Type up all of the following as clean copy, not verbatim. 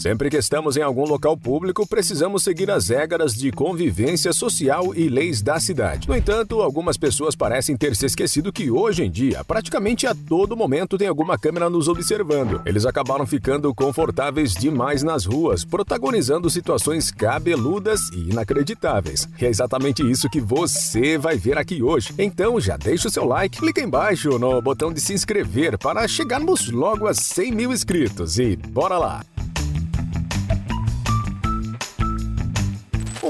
Sempre que estamos em algum local público, precisamos seguir as regras de convivência social e leis da cidade. No entanto, algumas pessoas parecem ter se esquecido que hoje em dia, praticamente a todo momento tem alguma câmera nos observando. Eles acabaram ficando confortáveis demais nas ruas, protagonizando situações cabeludas e inacreditáveis. E é exatamente isso que você vai ver aqui hoje. Então já deixa o seu like, clica embaixo no botão de se inscrever para chegarmos logo a 100 mil inscritos e bora lá!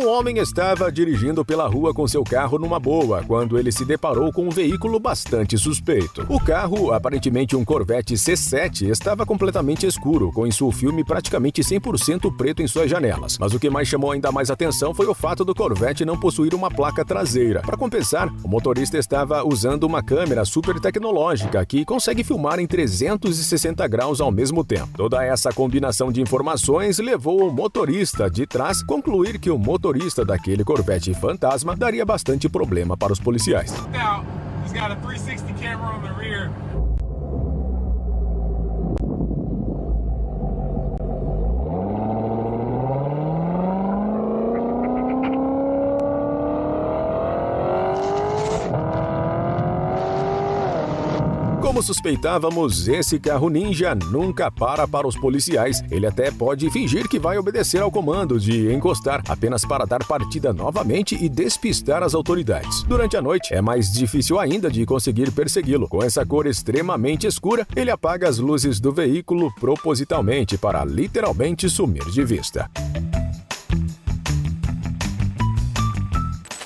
Um homem estava dirigindo pela rua com seu carro numa boa, quando ele se deparou com um veículo bastante suspeito. O carro, aparentemente um Corvette C7, estava completamente escuro, com seu filme praticamente 100% preto em suas janelas. Mas o que mais chamou ainda mais atenção foi o fato do Corvette não possuir uma placa traseira. Para compensar, o motorista estava usando uma câmera super tecnológica que consegue filmar em 360 graus ao mesmo tempo. Toda essa combinação de informações levou o motorista de trás a concluir que o motorista daquele Corvette fantasma daria bastante problema para os policiais. Como suspeitávamos, esse carro ninja nunca para os policiais. Ele até pode fingir que vai obedecer ao comando de encostar, apenas para dar partida novamente e despistar as autoridades. Durante a noite, é mais difícil ainda de conseguir persegui-lo. Com essa cor extremamente escura, ele apaga as luzes do veículo propositalmente para literalmente sumir de vista.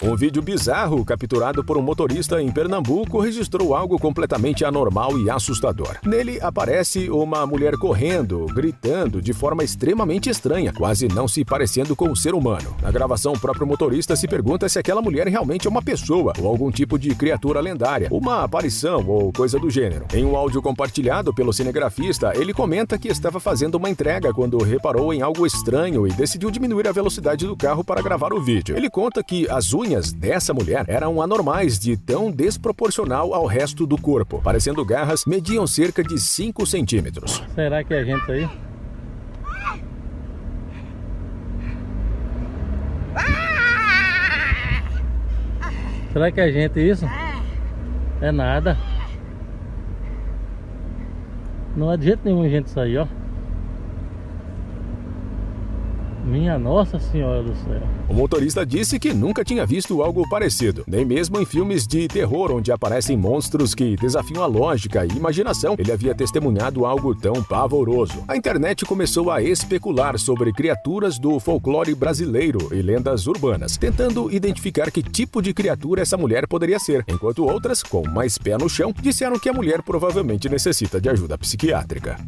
Um vídeo bizarro capturado por um motorista em Pernambuco registrou algo completamente anormal e assustador. Nele aparece uma mulher correndo, gritando de forma extremamente estranha, quase não se parecendo com um ser humano. Na gravação, o próprio motorista se pergunta se aquela mulher realmente é uma pessoa ou algum tipo de criatura lendária, uma aparição ou coisa do gênero. Em um áudio compartilhado pelo cinegrafista, ele comenta que estava fazendo uma entrega quando reparou em algo estranho e decidiu diminuir a velocidade do carro para gravar o vídeo. Ele conta que as unhas dessa mulher eram anormais de tão desproporcional ao resto do corpo. Parecendo garras, mediam cerca de 5 centímetros. Será que é a gente aí? Será que é a gente isso? É nada. Não é de jeito nenhum a gente sair, ó. Minha Nossa Senhora do Céu. O motorista disse que nunca tinha visto algo parecido, nem mesmo em filmes de terror onde aparecem monstros que desafiam a lógica e imaginação, ele havia testemunhado algo tão pavoroso. A internet começou a especular sobre criaturas do folclore brasileiro e lendas urbanas, tentando identificar que tipo de criatura essa mulher poderia ser, enquanto outras, com mais pé no chão, disseram que a mulher provavelmente necessita de ajuda psiquiátrica.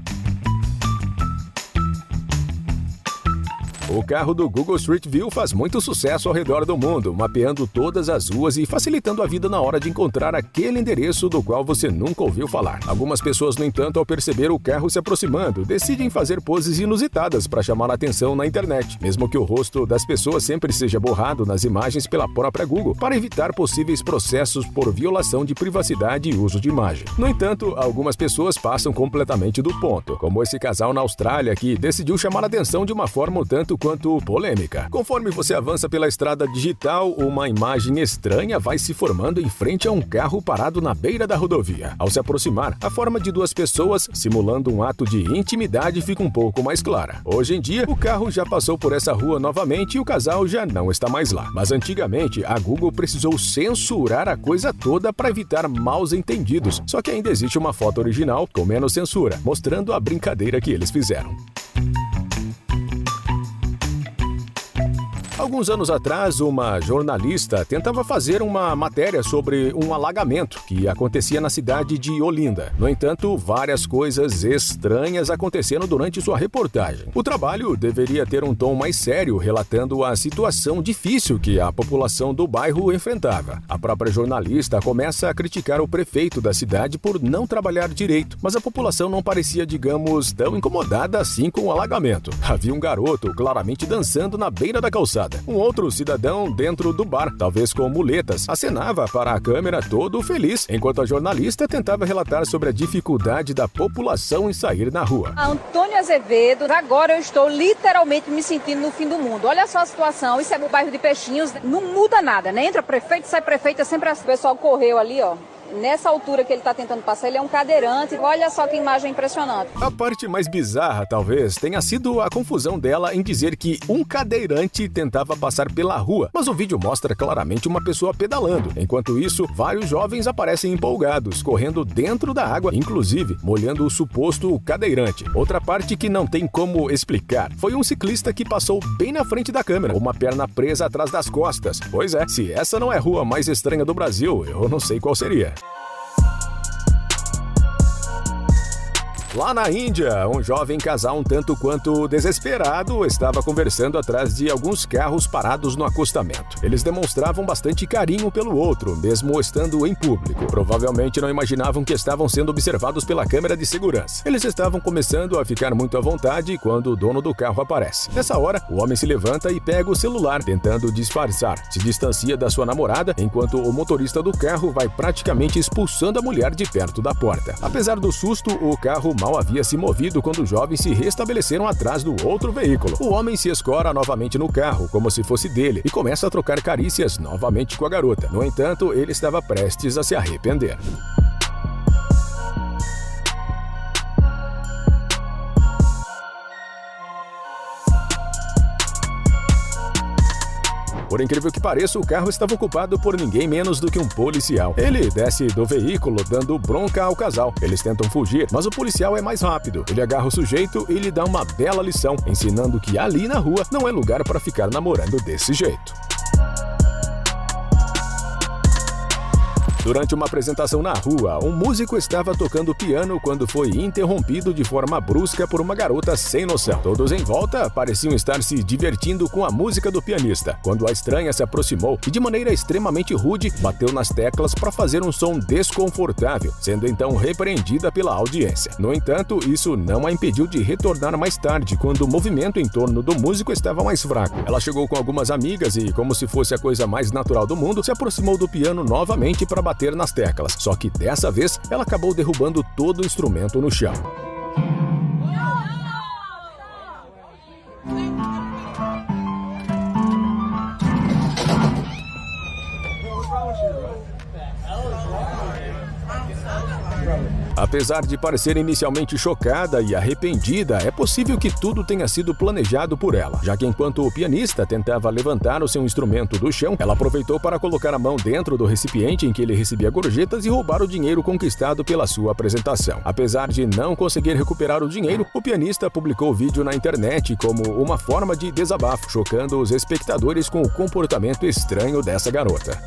O carro do Google Street View faz muito sucesso ao redor do mundo, mapeando todas as ruas e facilitando a vida na hora de encontrar aquele endereço do qual você nunca ouviu falar. Algumas pessoas, no entanto, ao perceber o carro se aproximando, decidem fazer poses inusitadas para chamar a atenção na internet, mesmo que o rosto das pessoas sempre seja borrado nas imagens pela própria Google, para evitar possíveis processos por violação de privacidade e uso de imagem. No entanto, algumas pessoas passam completamente do ponto, como esse casal na Austrália que decidiu chamar a atenção de uma forma um tanto quanto polêmica. Conforme você avança pela estrada digital, uma imagem estranha vai se formando em frente a um carro parado na beira da rodovia. Ao se aproximar, a forma de duas pessoas, simulando um ato de intimidade, fica um pouco mais clara. Hoje em dia, o carro já passou por essa rua novamente e o casal já não está mais lá. Mas antigamente, a Google precisou censurar a coisa toda para evitar maus entendidos. Só que ainda existe uma foto original com menos censura, mostrando a brincadeira que eles fizeram. Alguns anos atrás, uma jornalista tentava fazer uma matéria sobre um alagamento que acontecia na cidade de Olinda. No entanto, várias coisas estranhas aconteceram durante sua reportagem. O trabalho deveria ter um tom mais sério, relatando a situação difícil que a população do bairro enfrentava. A própria jornalista começa a criticar o prefeito da cidade por não trabalhar direito, mas a população não parecia, digamos, tão incomodada assim com o alagamento. Havia um garoto claramente dançando na beira da calçada. roda. Um outro cidadão dentro do bar, talvez com muletas, acenava para a câmera todo feliz, enquanto a jornalista tentava relatar sobre a dificuldade da população em sair na rua. Antônio Azevedo, agora eu estou literalmente me sentindo no fim do mundo. Olha só a situação, isso é o bairro de Peixinhos, não muda nada, né? Entra prefeito, sai prefeito, é sempre assim. O pessoal correu ali, ó. Nessa altura que ele está tentando passar, ele é um cadeirante. Olha só que imagem impressionante. A parte mais bizarra, talvez, tenha sido a confusão dela em dizer que um cadeirante tentava passar pela rua. Mas o vídeo mostra claramente uma pessoa pedalando. Enquanto isso, vários jovens aparecem empolgados, correndo dentro da água, inclusive molhando o suposto cadeirante. Outra parte que não tem como explicar foi um ciclista que passou bem na frente da câmera, uma perna presa atrás das costas. Pois é, se essa não é a rua mais estranha do Brasil, eu não sei qual seria. Lá na Índia, um jovem casal um tanto quanto desesperado estava conversando atrás de alguns carros parados no acostamento. Eles demonstravam bastante carinho pelo outro, mesmo estando em público. Provavelmente não imaginavam que estavam sendo observados pela câmera de segurança. Eles estavam começando a ficar muito à vontade quando o dono do carro aparece. Nessa hora, o homem se levanta e pega o celular, tentando disfarçar. Se distancia da sua namorada, enquanto o motorista do carro vai praticamente expulsando a mulher de perto da porta. Apesar do susto, o carro mal havia se movido quando os jovens se restabeleceram atrás do outro veículo. O homem se escora novamente no carro, como se fosse dele, e começa a trocar carícias novamente com a garota. No entanto, ele estava prestes a se arrepender. Por incrível que pareça, o carro estava ocupado por ninguém menos do que um policial. Ele desce do veículo dando bronca ao casal. Eles tentam fugir, mas o policial é mais rápido. Ele agarra o sujeito e lhe dá uma bela lição, ensinando que ali na rua não é lugar para ficar namorando desse jeito. Durante uma apresentação na rua, um músico estava tocando piano quando foi interrompido de forma brusca por uma garota sem noção. Todos em volta pareciam estar se divertindo com a música do pianista, quando a estranha se aproximou e, de maneira extremamente rude, bateu nas teclas para fazer um som desconfortável, sendo então repreendida pela audiência. No entanto, isso não a impediu de retornar mais tarde, quando o movimento em torno do músico estava mais fraco. Ela chegou com algumas amigas e, como se fosse a coisa mais natural do mundo, se aproximou do piano novamente para bater nas teclas, só que dessa vez ela acabou derrubando todo o instrumento no chão. Apesar de parecer inicialmente chocada e arrependida, é possível que tudo tenha sido planejado por ela, já que enquanto o pianista tentava levantar o seu instrumento do chão, ela aproveitou para colocar a mão dentro do recipiente em que ele recebia gorjetas e roubar o dinheiro conquistado pela sua apresentação. Apesar de não conseguir recuperar o dinheiro, o pianista publicou o vídeo na internet como uma forma de desabafo, chocando os espectadores com o comportamento estranho dessa garota.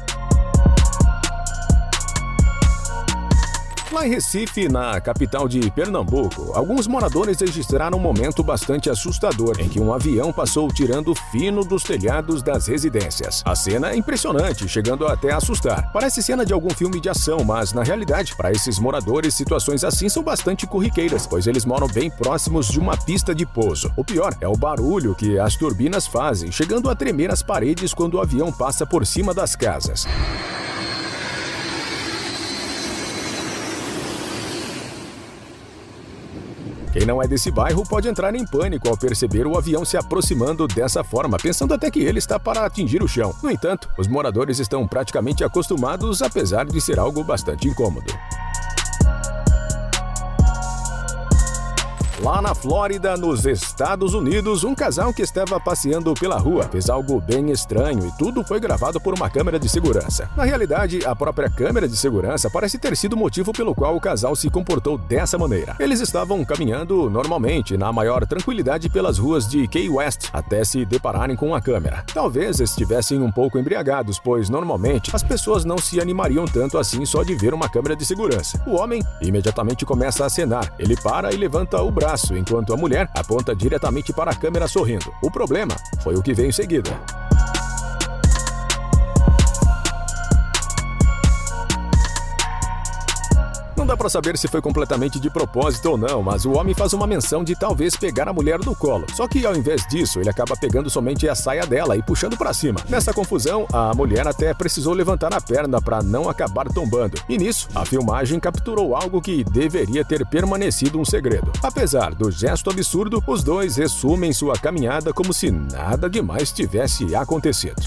Lá em Recife, na capital de Pernambuco, alguns moradores registraram um momento bastante assustador em que um avião passou tirando fino dos telhados das residências. A cena é impressionante, chegando até a assustar. Parece cena de algum filme de ação, mas na realidade, para esses moradores, situações assim são bastante corriqueiras, pois eles moram bem próximos de uma pista de pouso. O pior é o barulho que as turbinas fazem, chegando a tremer as paredes quando o avião passa por cima das casas. Quem não é desse bairro pode entrar em pânico ao perceber o avião se aproximando dessa forma, pensando até que ele está para atingir o chão. No entanto, os moradores estão praticamente acostumados, apesar de ser algo bastante incômodo. Lá na Flórida, nos Estados Unidos, um casal que estava passeando pela rua fez algo bem estranho e tudo foi gravado por uma câmera de segurança. Na realidade, a própria câmera de segurança parece ter sido o motivo pelo qual o casal se comportou dessa maneira. Eles estavam caminhando normalmente, na maior tranquilidade pelas ruas de Key West, até se depararem com a câmera. Talvez estivessem um pouco embriagados, pois normalmente as pessoas não se animariam tanto assim só de ver uma câmera de segurança. O homem imediatamente começa a acenar. Ele para e levanta o braço, enquanto a mulher aponta diretamente para a câmera sorrindo. O problema foi o que veio em seguida. Não dá pra saber se foi completamente de propósito ou não, mas o homem faz uma menção de talvez pegar a mulher no colo. Só que ao invés disso, ele acaba pegando somente a saia dela e puxando pra cima. Nessa confusão, a mulher até precisou levantar a perna pra não acabar tombando. E nisso, a filmagem capturou algo que deveria ter permanecido um segredo. Apesar do gesto absurdo, os dois resumem sua caminhada como se nada demais tivesse acontecido.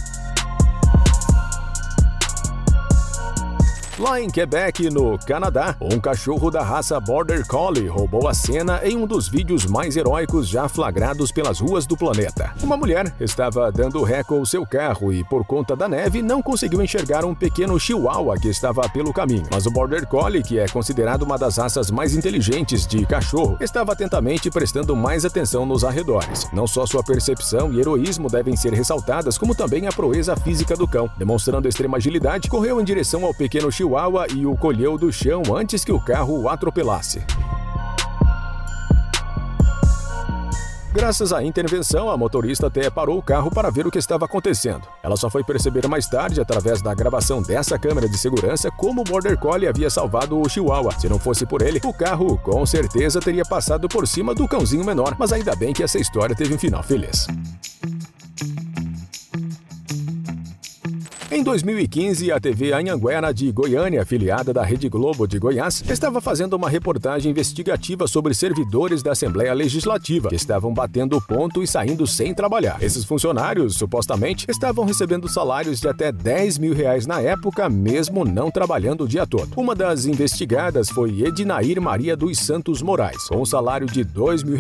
Lá em Quebec, no Canadá, um cachorro da raça Border Collie roubou a cena em um dos vídeos mais heróicos já flagrados pelas ruas do planeta. Uma mulher estava dando ré com o seu carro e, por conta da neve, não conseguiu enxergar um pequeno chihuahua que estava pelo caminho. Mas o Border Collie, que é considerado uma das raças mais inteligentes de cachorro, estava atentamente prestando mais atenção nos arredores. Não só sua percepção e heroísmo devem ser ressaltadas, como também a proeza física do cão. Demonstrando extrema agilidade, correu em direção ao pequeno chihuahua e o colheu do chão antes que o carro o atropelasse. Graças à intervenção, a motorista até parou o carro para ver o que estava acontecendo. Ela só foi perceber mais tarde, através da gravação dessa câmera de segurança, como o Border Collie havia salvado o Chihuahua. Se não fosse por ele, o carro com certeza teria passado por cima do cãozinho menor, mas ainda bem que essa história teve um final feliz. Em 2015, a TV Anhanguera de Goiânia, afiliada da Rede Globo de Goiás, estava fazendo uma reportagem investigativa sobre servidores da Assembleia Legislativa que estavam batendo ponto e saindo sem trabalhar. Esses funcionários, supostamente, estavam recebendo salários de até R$10 mil na época, mesmo não trabalhando o dia todo. Uma das investigadas foi Ednair Maria dos Santos Moraes. Com um salário de R$2 mil,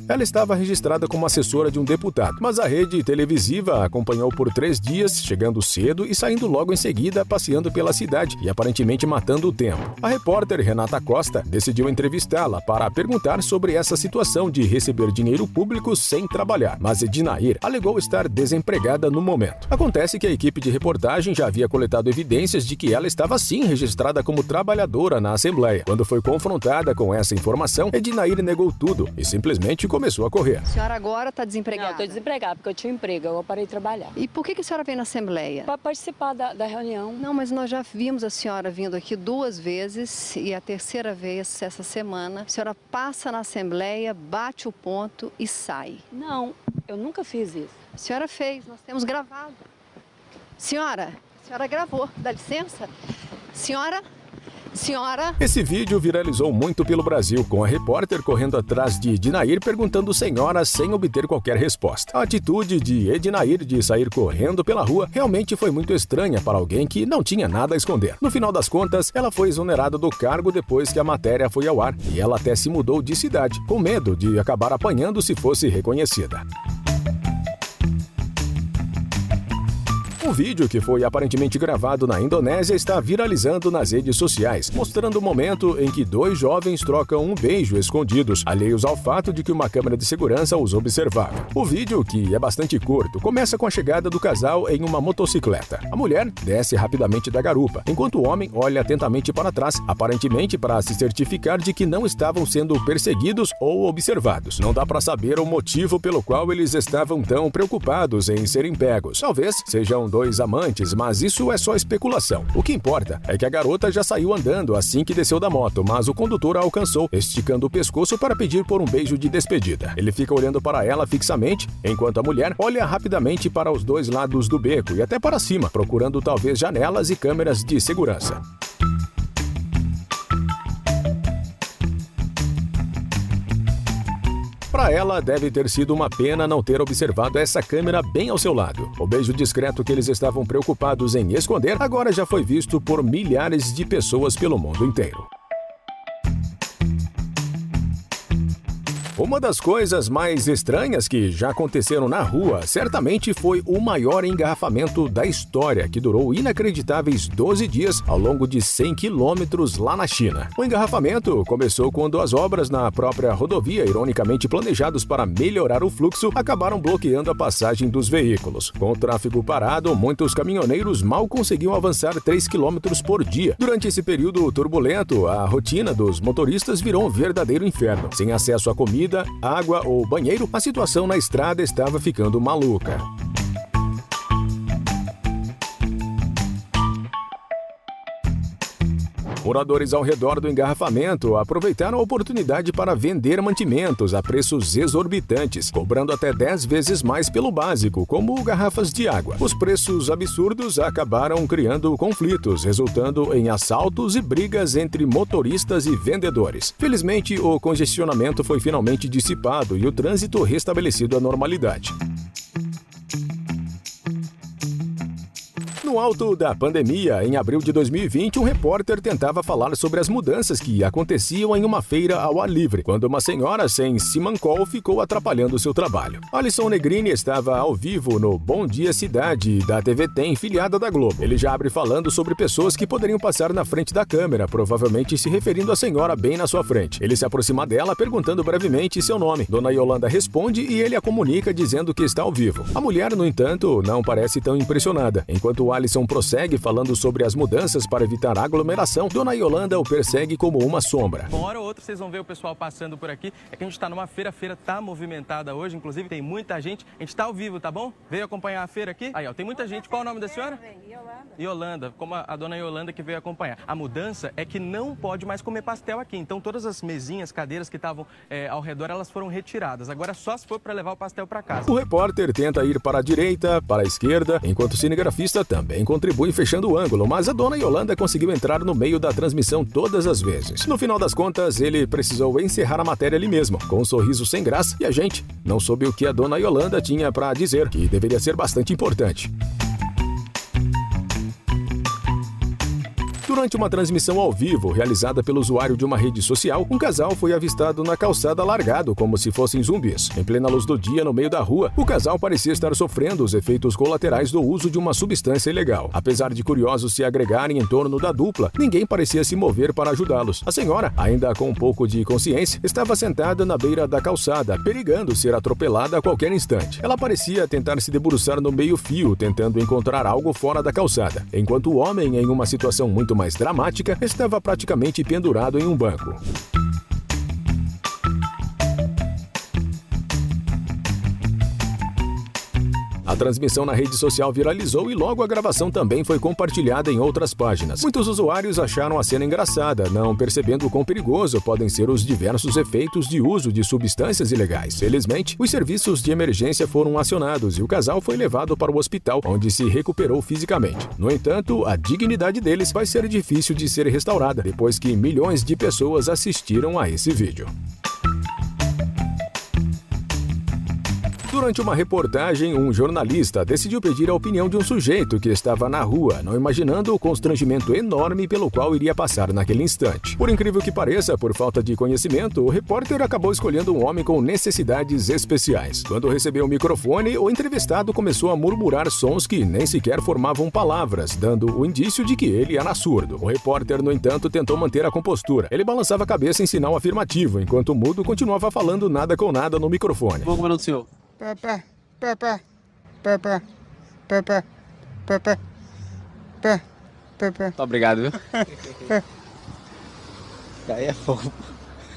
ela estava registrada como assessora de um deputado, mas a rede televisiva a acompanhou por 3 dias, chegando cedo e saindo logo em seguida, passeando pela cidade e aparentemente matando o tempo. A repórter Renata Costa decidiu entrevistá-la para perguntar sobre essa situação de receber dinheiro público sem trabalhar, mas Ednair alegou estar desempregada no momento. Acontece que a equipe de reportagem já havia coletado evidências de que ela estava sim registrada como trabalhadora na Assembleia. Quando foi confrontada com essa informação, Ednair negou tudo e simplesmente começou a correr. A senhora agora está desempregada? Não, estou desempregada porque eu tinha emprego, eu parei de trabalhar. E por que a senhora veio na Assembleia? Para participar da reunião. Não, mas nós já vimos a senhora vindo aqui 2 vezes e a 3ª vez essa semana. A senhora passa na Assembleia, bate o ponto e sai. Não, eu nunca fiz isso. A senhora fez, nós temos gravado. Senhora, a senhora gravou, dá licença? Senhora... Esse vídeo viralizou muito pelo Brasil, com a repórter correndo atrás de Ednair perguntando senhora sem obter qualquer resposta. A atitude de Ednair de sair correndo pela rua realmente foi muito estranha para alguém que não tinha nada a esconder. No final das contas, ela foi exonerada do cargo depois que a matéria foi ao ar, e ela até se mudou de cidade, com medo de acabar apanhando se fosse reconhecida. O vídeo, que foi aparentemente gravado na Indonésia, está viralizando nas redes sociais, mostrando o momento em que 2 jovens trocam um beijo escondidos, alheios ao fato de que uma câmera de segurança os observava. O vídeo, que é bastante curto, começa com a chegada do casal em uma motocicleta. A mulher desce rapidamente da garupa, enquanto o homem olha atentamente para trás, aparentemente para se certificar de que não estavam sendo perseguidos ou observados. Não dá para saber o motivo pelo qual eles estavam tão preocupados em serem pegos. Talvez sejam 2 amantes, mas isso é só especulação. O que importa é que a garota já saiu andando assim que desceu da moto, mas o condutor a alcançou, esticando o pescoço para pedir por um beijo de despedida. Ele fica olhando para ela fixamente, enquanto a mulher olha rapidamente para os 2 lados do beco e até para cima, procurando talvez janelas e câmeras de segurança. Para ela, deve ter sido uma pena não ter observado essa câmera bem ao seu lado. O beijo discreto que eles estavam preocupados em esconder agora já foi visto por milhares de pessoas pelo mundo inteiro. Uma das coisas mais estranhas que já aconteceram na rua certamente foi o maior engarrafamento da história, que durou inacreditáveis 12 dias ao longo de 100 quilômetros lá na China. O engarrafamento começou quando as obras na própria rodovia, ironicamente planejados para melhorar o fluxo, acabaram bloqueando a passagem dos veículos. Com o tráfego parado, muitos caminhoneiros mal conseguiam avançar 3 quilômetros por dia. Durante esse período turbulento, a rotina dos motoristas virou um verdadeiro inferno. Sem acesso à comida, água ou banheiro, a situação na estrada estava ficando maluca. Moradores ao redor do engarrafamento aproveitaram a oportunidade para vender mantimentos a preços exorbitantes, cobrando até 10 vezes mais pelo básico, como garrafas de água. Os preços absurdos acabaram criando conflitos, resultando em assaltos e brigas entre motoristas e vendedores. Felizmente, o congestionamento foi finalmente dissipado e o trânsito restabelecido à normalidade. No alto da pandemia, em abril de 2020, um repórter tentava falar sobre as mudanças que aconteciam em uma feira ao ar livre, quando uma senhora sem simancol ficou atrapalhando seu trabalho. Alisson Negrini estava ao vivo no Bom Dia Cidade, da TV Tem, filiada da Globo. Ele já abre falando sobre pessoas que poderiam passar na frente da câmera, provavelmente se referindo à senhora bem na sua frente. Ele se aproxima dela, perguntando brevemente seu nome. Dona Yolanda responde e ele a comunica dizendo que está ao vivo. A mulher, no entanto, não parece tão impressionada. Enquanto Alisson prossegue falando sobre as mudanças para evitar aglomeração, Dona Yolanda o persegue como uma sombra. Uma hora ou outra vocês vão ver o pessoal passando por aqui. É que a gente está numa feira, a feira tá movimentada hoje, inclusive tem muita gente. A gente está ao vivo, tá bom? Veio acompanhar a feira aqui? Aí, ó, tem muita gente. Qual é o nome da senhora? Yolanda, como a Dona Yolanda que veio acompanhar. A mudança é que não pode mais comer pastel aqui. Então todas as mesinhas, cadeiras que estavam ao redor, elas foram retiradas. Agora só se for para levar o pastel para casa. O repórter tenta ir para a direita, para a esquerda, enquanto o cinegrafista também contribui fechando o ângulo, mas a Dona Yolanda conseguiu entrar no meio da transmissão todas as vezes. No final das contas, ele precisou encerrar a matéria ali mesmo, com um sorriso sem graça, e a gente não soube o que a Dona Yolanda tinha para dizer, que deveria ser bastante importante. Durante uma transmissão ao vivo realizada pelo usuário de uma rede social, um casal foi avistado na calçada largado como se fossem zumbis. Em plena luz do dia, no meio da rua, o casal parecia estar sofrendo os efeitos colaterais do uso de uma substância ilegal. Apesar de curiosos se agregarem em torno da dupla, ninguém parecia se mover para ajudá-los. A senhora, ainda com um pouco de consciência, estava sentada na beira da calçada, perigando ser atropelada a qualquer instante. Ela parecia tentar se debruçar no meio-fio, tentando encontrar algo fora da calçada, enquanto o homem, em uma situação muito mais dramática, estava praticamente pendurado em um banco. A transmissão na rede social viralizou e logo a gravação também foi compartilhada em outras páginas. Muitos usuários acharam a cena engraçada, não percebendo o quão perigoso podem ser os diversos efeitos de uso de substâncias ilegais. Felizmente, os serviços de emergência foram acionados e o casal foi levado para o hospital, onde se recuperou fisicamente. No entanto, a dignidade deles vai ser difícil de ser restaurada, depois que milhões de pessoas assistiram a esse vídeo. Durante uma reportagem, um jornalista decidiu pedir a opinião de um sujeito que estava na rua, não imaginando o constrangimento enorme pelo qual iria passar naquele instante. Por incrível que pareça, por falta de conhecimento, o repórter acabou escolhendo um homem com necessidades especiais. Quando recebeu o microfone, o entrevistado começou a murmurar sons que nem sequer formavam palavras, dando o indício de que ele era surdo. O repórter, no entanto, tentou manter a compostura. Ele balançava a cabeça em sinal afirmativo, enquanto o mudo continuava falando nada com nada no microfone. Vou comer no senhor. Pepe, Pepe, Pepe, Pepe, Pepe, Pepe, Pepe. Muito obrigado, viu? Aí é fofo.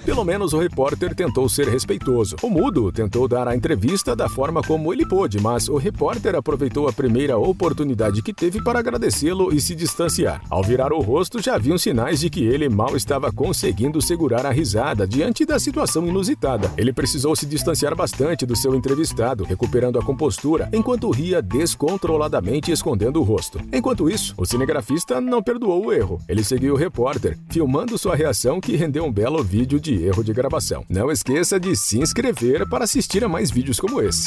Pelo menos o repórter tentou ser respeitoso. O mudo tentou dar a entrevista da forma como ele pôde, mas o repórter aproveitou a primeira oportunidade que teve para agradecê-lo e se distanciar. Ao virar o rosto, já haviam sinais de que ele mal estava conseguindo segurar a risada diante da situação inusitada. Ele precisou se distanciar bastante do seu entrevistado, recuperando a compostura, enquanto ria descontroladamente escondendo o rosto. Enquanto isso, o cinegrafista não perdoou o erro. Ele seguiu o repórter, filmando sua reação, que rendeu um belo vídeo de erro de gravação. Não esqueça de se inscrever para assistir a mais vídeos como esse.